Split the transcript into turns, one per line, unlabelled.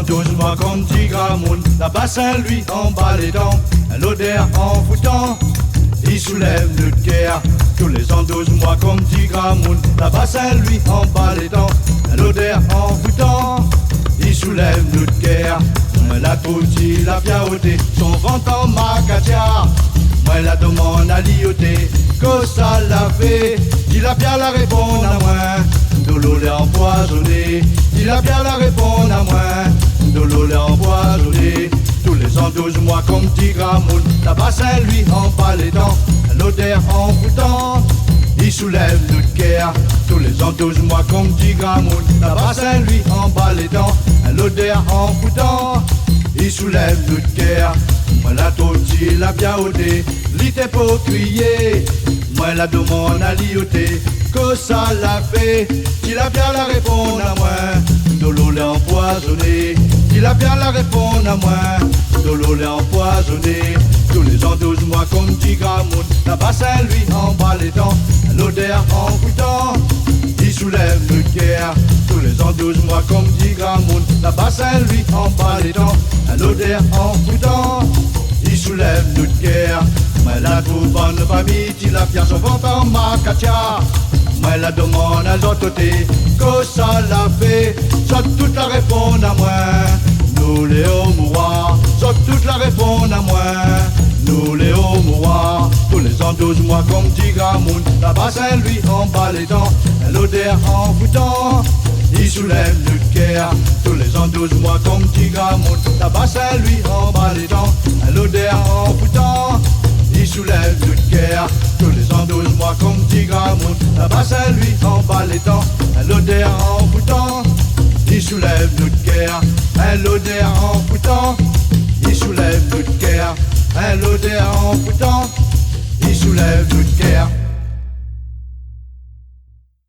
12 mois comme petit gramoun. La bassin lui en bas les dents, l'odeur en foutant, il soulève notre guerre. Tous les ans 12 mois comme petit gramoun. La bassin lui en bas les dents, l'odeur en foutant, il soulève notre guerre. Moi la trouti la piaoté, son ventre en macatia. Moi la demande à lioté, que ça l'a fait. Il a bien la répondre à moi, de l'eau l'a empoisonné. Il a bien la répondre à moi, de l'eau l'a empoisonné. Tous les ans 12 mois comme petit gramoun. La bassin lui en bas les dents, l'odeur en foutant, il soulève notre guerre. Tous les ans 12 mois comme petit gramoun. La bassin lui en bas les dents, l'odeur en foutant, il soulève notre guerre. Moi la toti la biaoté, l'ité pour crier. Moi la demande à lioté, que ça l'a fait. Il a bien la répondre à moi, de l'eau l'a empoisonné. Il a bien la répondre à moi, de l'eau l'a empoisonné. Tous les ans 12 mois comme petit gramoun. La bassin lui en bas les dents, l'odeur en foutant, il soulève notre guerre. Tous les ans 12 mois comme petit gramoun. La bassin lui en bas les dents, l'odeur en foutant, il soulève notre guerre. Moi la trouve bonne famille, il a bien son ventre en macatia. Moi la demande à l'autre côté, que ça l'a fait. Soit toute la répondre à moi, nous les hommes, soit toute la répondre à moi, nous les hommes. Tous les ans 12 mois comme petit gramoun. La bassin lui en bas les dents, l'odeur en foutant, il soulève notre guerre. Tous les ans 12 mois comme petit gramoun. La bassin lui en bas les dents, l'odeur en foutant, il soulève notre guerre. Tous les ans 12 mois comme petit gramoun. La bassin lui en bas les dents, l'odeur en foutant, il soulève notre guerre. L'odeur en foutant, il soulève notre guerre. L'odeur en foutant, il soulève notre guerre.